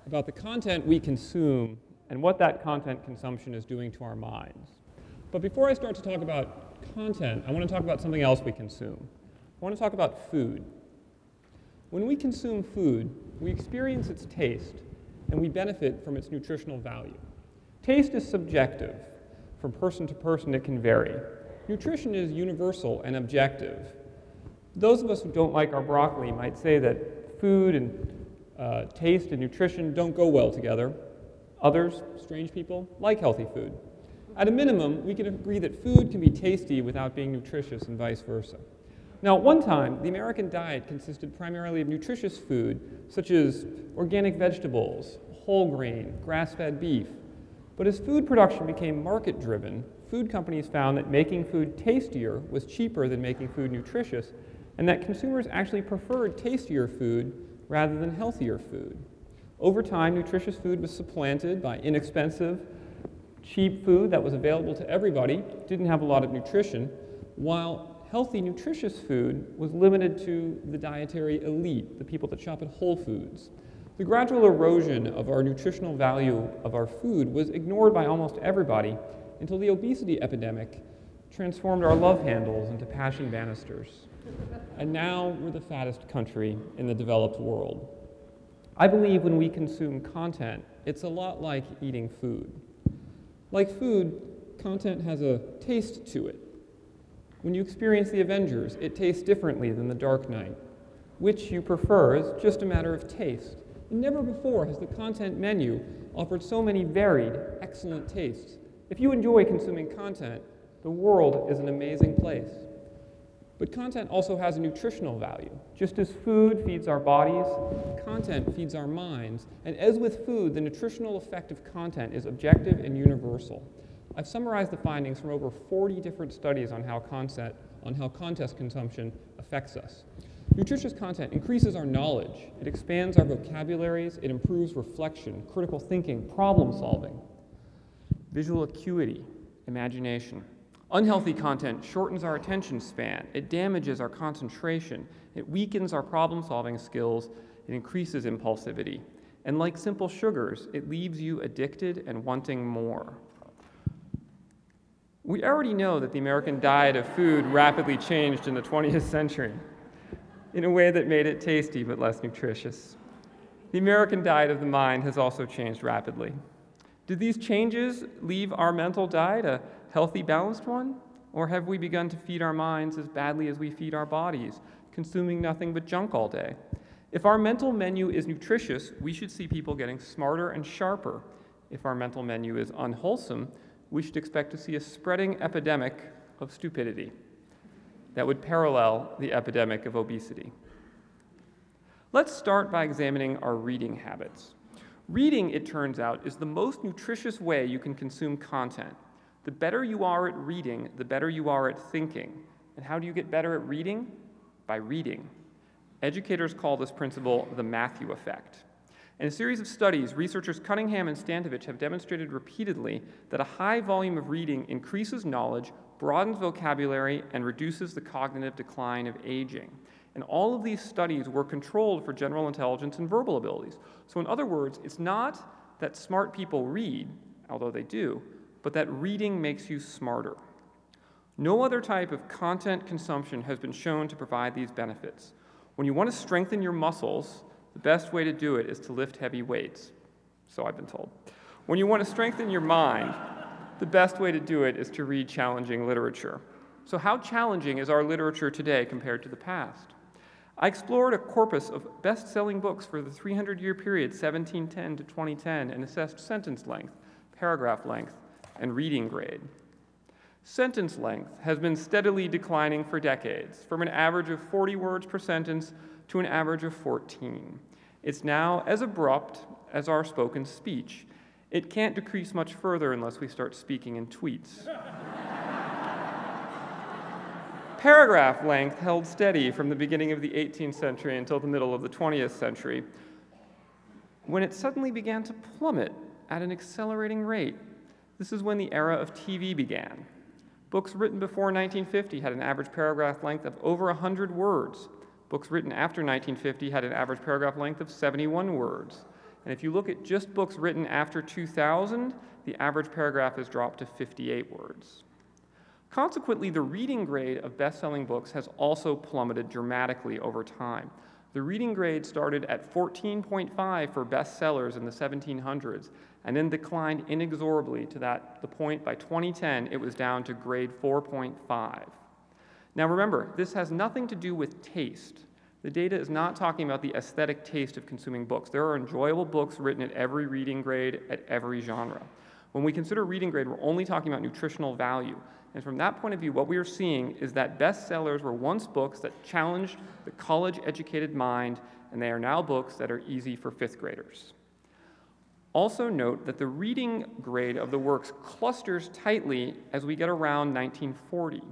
about the content we consume and what that content consumption is doing to our minds. But before I start to talk about content, I want to talk about something else we consume. I want to talk about food. When we consume food, we experience its taste, and we benefit from its nutritional value. Taste is subjective. From person to person, it can vary. Nutrition is universal and objective. Those of us who don't like our broccoli might say that food and taste and nutrition don't go well together. Others, strange people, like healthy food. At a minimum, we can agree that food can be tasty without being nutritious and vice versa. Now, at one time, the American diet consisted primarily of nutritious food, such as organic vegetables, whole grain, grass-fed beef. But as food production became market-driven, food companies found that making food tastier was cheaper than making food nutritious, and that consumers actually preferred tastier food rather than healthier food. Over time, nutritious food was supplanted by inexpensive, cheap food that was available to everybody, didn't have a lot of nutrition, while healthy, nutritious food was limited to the dietary elite, the people that shop at Whole Foods. The gradual erosion of our nutritional value of our food was ignored by almost everybody until the obesity epidemic transformed our love handles into passion banisters. And now we're the fattest country in the developed world. I believe when we consume content, it's a lot like eating food. Like food, content has a taste to it. When you experience The Avengers, it tastes differently than The Dark Knight. Which you prefer is just a matter of taste. And never before has the content menu offered so many varied, excellent tastes. If you enjoy consuming content, the world is an amazing place. But content also has a nutritional value. Just as food feeds our bodies, content feeds our minds. And as with food, the nutritional effect of content is objective and universal. I've summarized the findings from over 40 different studies on how content consumption affects us. Nutritious content increases our knowledge. It expands our vocabularies. It improves reflection, critical thinking, problem solving, visual acuity, imagination. Unhealthy content shortens our attention span. It damages our concentration. It weakens our problem-solving skills. It increases impulsivity. And like simple sugars, it leaves you addicted and wanting more. We already know that the American diet of food rapidly changed in the 20th century in a way that made it tasty but less nutritious. The American diet of the mind has also changed rapidly. Did these changes leave our mental diet a healthy, balanced one? Or have we begun to feed our minds as badly as we feed our bodies, consuming nothing but junk all day? If our mental menu is nutritious, we should see people getting smarter and sharper. If our mental menu is unwholesome, we should expect to see a spreading epidemic of stupidity that would parallel the epidemic of obesity. Let's start by examining our reading habits. Reading, it turns out, is the most nutritious way you can consume content. The better you are at reading, the better you are at thinking. And how do you get better at reading? By reading. Educators call this principle the Matthew effect. In a series of studies, researchers Cunningham and Stantovich have demonstrated repeatedly that a high volume of reading increases knowledge, broadens vocabulary, and reduces the cognitive decline of aging. And all of these studies were controlled for general intelligence and verbal abilities. So in other words, it's not that smart people read, although they do, but that reading makes you smarter. No other type of content consumption has been shown to provide these benefits. When you want to strengthen your muscles, the best way to do it is to lift heavy weights, so I've been told. When you want to strengthen your mind, the best way to do it is to read challenging literature. So how challenging is our literature today compared to the past? I explored a corpus of best-selling books for the 300-year period 1710 to 2010 and assessed sentence length, paragraph length, and reading grade. Sentence length has been steadily declining for decades, from an average of 40 words per sentence to an average of 14. It's now as abrupt as our spoken speech. It can't decrease much further unless we start speaking in tweets. Paragraph length held steady from the beginning of the 18th century until the middle of the 20th century, when it suddenly began to plummet at an accelerating rate. This is when the era of TV began. Books written before 1950 had an average paragraph length of over 100 words. Books written after 1950 had an average paragraph length of 71 words. And if you look at just books written after 2000, the average paragraph has dropped to 58 words. Consequently, the reading grade of best-selling books has also plummeted dramatically over time. The reading grade started at 14.5 for bestsellers in the 1700s and then declined inexorably to the point by 2010 it was down to grade 4.5. Now remember, this has nothing to do with taste. The data is not talking about the aesthetic taste of consuming books. There are enjoyable books written at every reading grade, at every genre. When we consider reading grade, we're only talking about nutritional value. And from that point of view, what we are seeing is that bestsellers were once books that challenged the college-educated mind, and they are now books that are easy for fifth graders. Also note that the reading grade of the works clusters tightly as we get around 1940.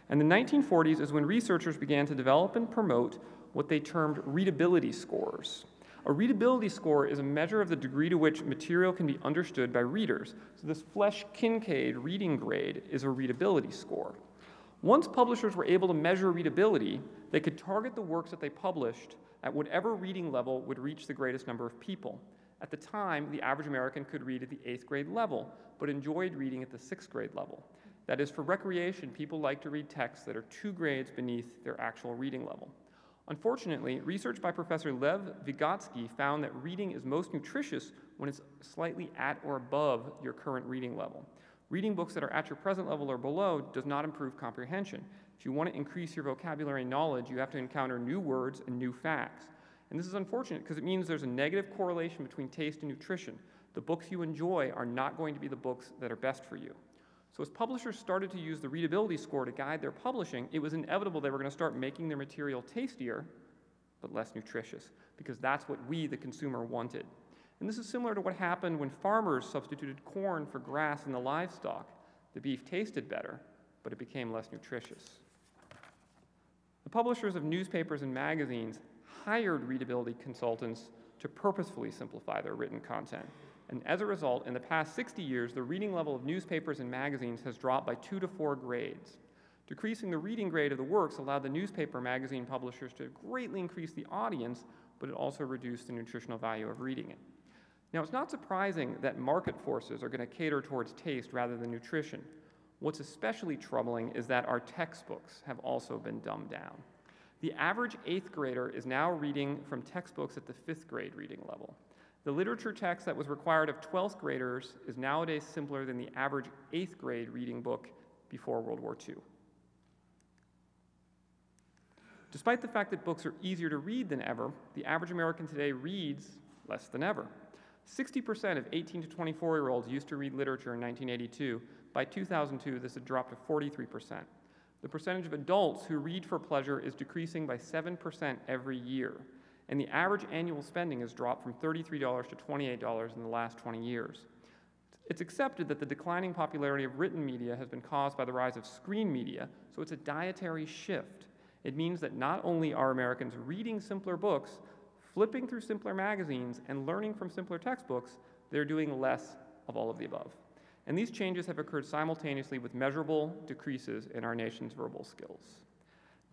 And the 1940s is when researchers began to develop and promote what they termed readability scores. A readability score is a measure of the degree to which material can be understood by readers. So this Flesch-Kincaid reading grade is a readability score. Once publishers were able to measure readability, they could target the works that they published at whatever reading level would reach the greatest number of people. At the time, the average American could read at the 8th grade level, but enjoyed reading at the 6th grade level. That is, for recreation, people like to read texts that are 2 grades beneath their actual reading level. Unfortunately, research by Professor Lev Vygotsky found that reading is most nutritious when it's slightly at or above your current reading level. Reading books that are at your present level or below does not improve comprehension. If you want to increase your vocabulary knowledge, you have to encounter new words and new facts. And this is unfortunate because it means there's a negative correlation between taste and nutrition. The books you enjoy are not going to be the books that are best for you. So as publishers started to use the readability score to guide their publishing, it was inevitable they were going to start making their material tastier, but less nutritious, because that's what we, the consumer, wanted. And this is similar to what happened when farmers substituted corn for grass in the livestock. The beef tasted better, but it became less nutritious. The publishers of newspapers and magazines hired readability consultants to purposefully simplify their written content. And as a result, in the past 60 years, the reading level of newspapers and magazines has dropped by 2 to 4 grades. Decreasing the reading grade of the works allowed the newspaper magazine publishers to greatly increase the audience, but it also reduced the nutritional value of reading it. Now, it's not surprising that market forces are going to cater towards taste rather than nutrition. What's especially troubling is that our textbooks have also been dumbed down. The average 8th grader is now reading from textbooks at the 5th grade reading level. The literature text that was required of 12th graders is nowadays simpler than the average 8th grade reading book before World War II. Despite the fact that books are easier to read than ever, the average American today reads less than ever. 60% of 18 to 24-year-olds used to read literature in 1982. By 2002, this had dropped to 43%. The percentage of adults who read for pleasure is decreasing by 7% every year. And the average annual spending has dropped from $33 to $28 in the last 20 years. It's accepted that the declining popularity of written media has been caused by the rise of screen media, so it's a dietary shift. It means that not only are Americans reading simpler books, flipping through simpler magazines, and learning from simpler textbooks, they're doing less of all of the above. And these changes have occurred simultaneously with measurable decreases in our nation's verbal skills.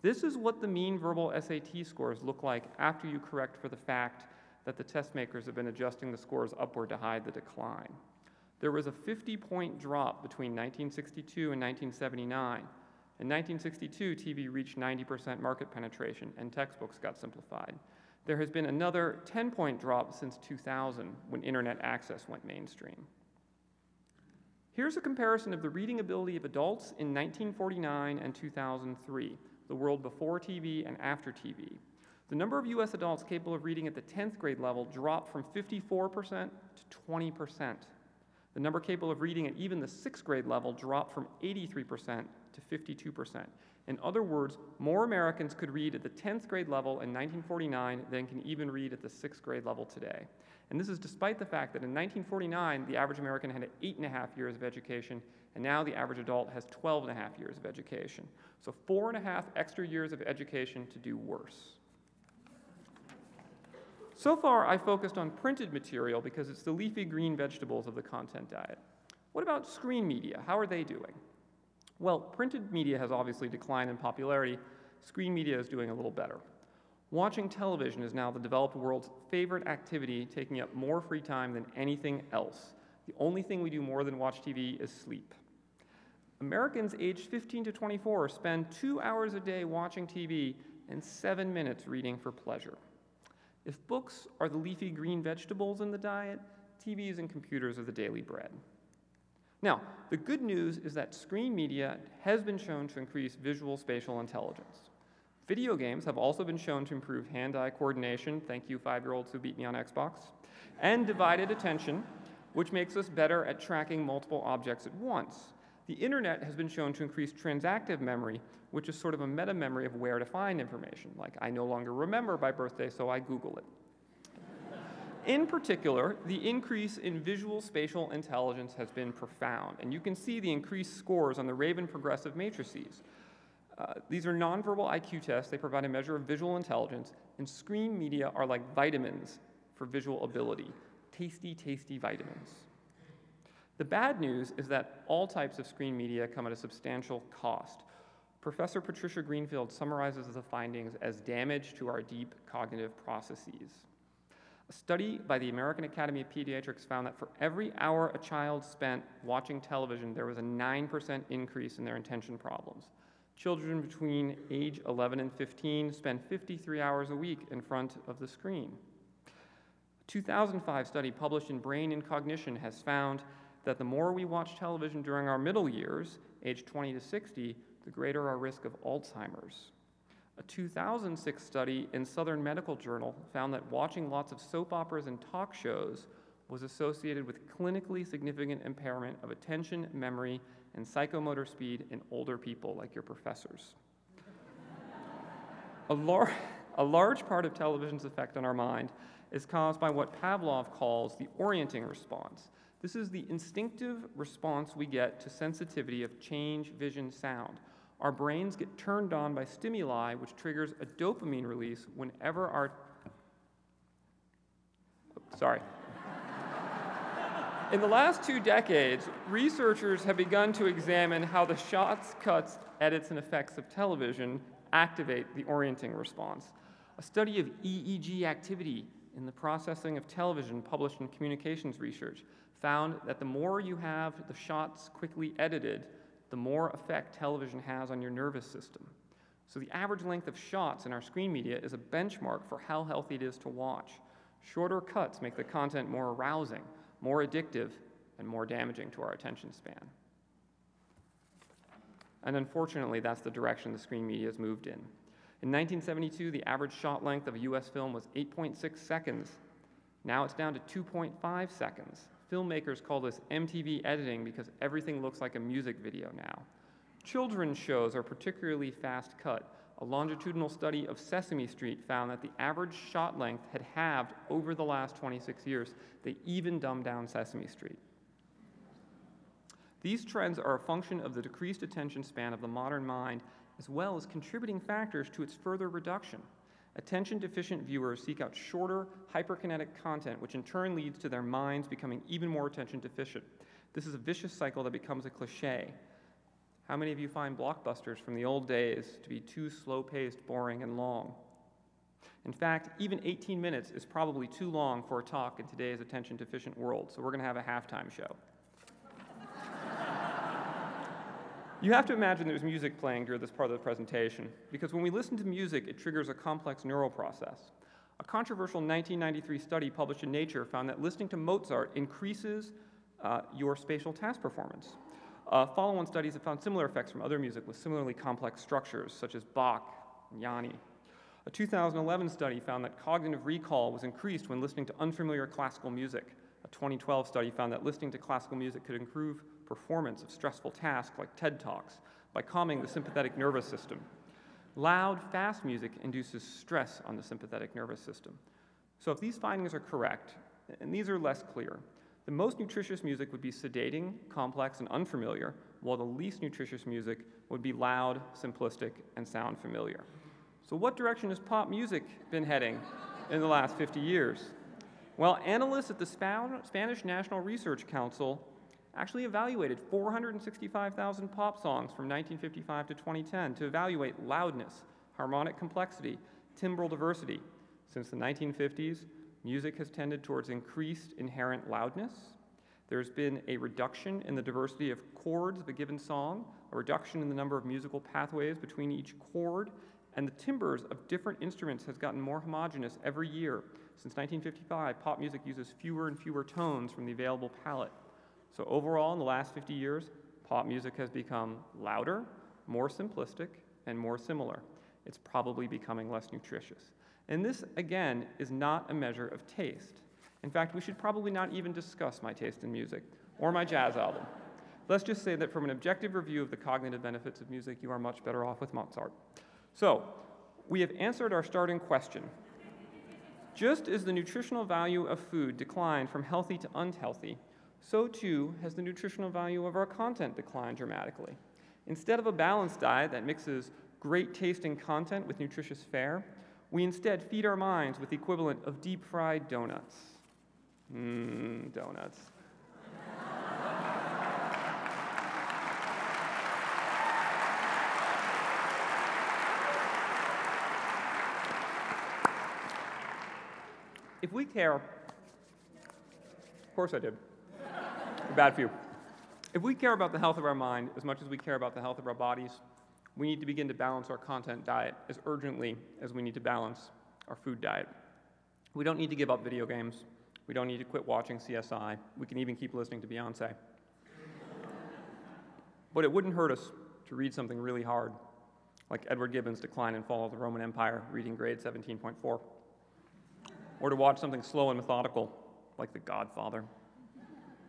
This is what the mean verbal SAT scores look like after you correct for the fact that the test makers have been adjusting the scores upward to hide the decline. There was a 50-point drop between 1962 and 1979. In 1962, TV reached 90% market penetration and textbooks got simplified. There has been another 10-point drop since 2000 when internet access went mainstream. Here's a comparison of the reading ability of adults in 1949 and 2003. The world before TV and after TV. The number of US adults capable of reading at the 10th grade level dropped from 54% to 20%. The number capable of reading at even the 6th grade level dropped from 83% to 52%. In other words, more Americans could read at the 10th grade level in 1949 than can even read at the 6th grade level today. And this is despite the fact that in 1949, the average American had 8.5 years of education, and now the average adult has 12.5 years of education. So 4.5 extra years of education to do worse. So far, I focused on printed material because it's the leafy green vegetables of the content diet. What about screen media? How are they doing? Well, printed media has obviously declined in popularity. Screen media is doing a little better. Watching television is now the developed world's favorite activity, taking up more free time than anything else. The only thing we do more than watch TV is sleep. Americans aged 15 to 24 spend 2 hours a day watching TV and 7 minutes reading for pleasure. If books are the leafy green vegetables in the diet, TVs and computers are the daily bread. Now, the good news is that screen media has been shown to increase visual spatial intelligence. Video games have also been shown to improve hand-eye coordination, thank you 5-year-olds who beat me on Xbox, and divided attention, which makes us better at tracking multiple objects at once. The internet has been shown to increase transactive memory, which is sort of a meta-memory of where to find information, like I no longer remember my birthday, so I Google it. In particular, the increase in visual spatial intelligence has been profound, and you can see the increased scores on the Raven Progressive Matrices. These are nonverbal IQ tests. They provide a measure of visual intelligence, and screen media are like vitamins for visual ability. Tasty, tasty vitamins. The bad news is that all types of screen media come at a substantial cost. Professor Patricia Greenfield summarizes the findings as damage to our deep cognitive processes. A study by the American Academy of Pediatrics found that for every hour a child spent watching television, there was a 9% increase in their attention problems. Children between age 11 and 15 spend 53 hours a week in front of the screen. A 2005 study published in Brain and Cognition has found that the more we watch television during our middle years, age 20 to 60, the greater our risk of Alzheimer's. A 2006 study in Southern Medical Journal found that watching lots of soap operas and talk shows was associated with clinically significant impairment of attention, memory, and psychomotor speed in older people like your professors. A large part of television's effect on our mind is caused by what Pavlov calls the orienting response. This is the instinctive response we get to sensitivity of change, vision, sound. Our brains get turned on by stimuli, which triggers a dopamine release whenever our... Sorry. In the last 2 decades, researchers have begun to examine how the shots, cuts, edits, and effects of television activate the orienting response. A study of EEG activity in the processing of television published in Communications Research found that the more you have the shots quickly edited, the more effect television has on your nervous system. So the average length of shots in our screen media is a benchmark for how healthy it is to watch. Shorter cuts make the content more arousing, more addictive, and more damaging to our attention span. And unfortunately, that's the direction the screen media has moved in. In 1972, the average shot length of a US film was 8.6 seconds. Now it's down to 2.5 seconds. Filmmakers call this MTV editing because everything looks like a music video now. Children's shows are particularly fast cut. A longitudinal study of Sesame Street found that the average shot length had halved over the last 26 years. They even dumbed down Sesame Street. These trends are a function of the decreased attention span of the modern mind, as well as contributing factors to its further reduction. Attention-deficient viewers seek out shorter, hyperkinetic content, which in turn leads to their minds becoming even more attention-deficient. This is a vicious cycle that becomes a cliché. How many of you find blockbusters from the old days to be too slow-paced, boring, and long? In fact, even 18 minutes is probably too long for a talk in today's attention-deficient world, so we're going to have a halftime show. You have to imagine there's music playing during this part of the presentation, because when we listen to music, it triggers a complex neural process. A controversial 1993 study published in Nature found that listening to Mozart increases your spatial task performance. Follow-on studies have found similar effects from other music with similarly complex structures, such as Bach and Yanni. A 2011 study found that cognitive recall was increased when listening to unfamiliar classical music. A 2012 study found that listening to classical music could improve performance of stressful tasks like TEDTalks by calming the sympathetic nervous system. Loud, fast music induces stress on the sympathetic nervous system. So if these findings are correct, and these are less clear, the most nutritious music would be sedating, complex, and unfamiliar, while the least nutritious music would be loud, simplistic, and sound familiar. So what direction has pop music been heading in the last 50 years? Well, analysts at the Spanish National Research Council actually evaluated 465,000 pop songs from 1955 to 2010 to evaluate loudness, harmonic complexity, Timbral diversity. Since the 1950s, music has tended towards increased inherent loudness. There's been a reduction in the diversity of chords of a given song, a reduction in the number of musical pathways between each chord, and the timbres of different instruments has gotten more homogeneous every year. Since 1955, pop music uses fewer and fewer tones from the available palette. So overall, in the last 50 years, pop music has become louder, more simplistic, and more similar. It's probably becoming less nutritious. And this, again, is not a measure of taste. In fact, we should probably not even discuss my taste in music or my jazz album. Let's just say that from an objective review of the cognitive benefits of music, you are much better off with Mozart. So, we have answered our starting question. Just as the nutritional value of food declined from healthy to unhealthy, so too has the nutritional value of our content declined dramatically. Instead of a balanced diet that mixes great tasting content with nutritious fare, we instead feed our minds with the equivalent of deep-fried donuts. Donuts. If we care, of course I did. Bad for you. If we care about the health of our mind as much as we care about the health of our bodies, we need to begin to balance our content diet as urgently as we need to balance our food diet. We don't need to give up video games. We don't need to quit watching CSI. We can even keep listening to Beyonce. But it wouldn't hurt us to read something really hard, like Edward Gibbon's Decline and Fall of the Roman Empire, reading grade 17.4. Or to watch something slow and methodical, like The Godfather.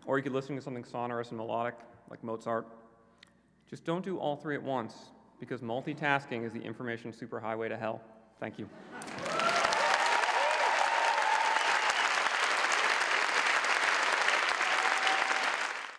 Or you could listen to something sonorous and melodic, like Mozart. Just don't do all three at once, because multitasking is the information superhighway to hell. Thank you.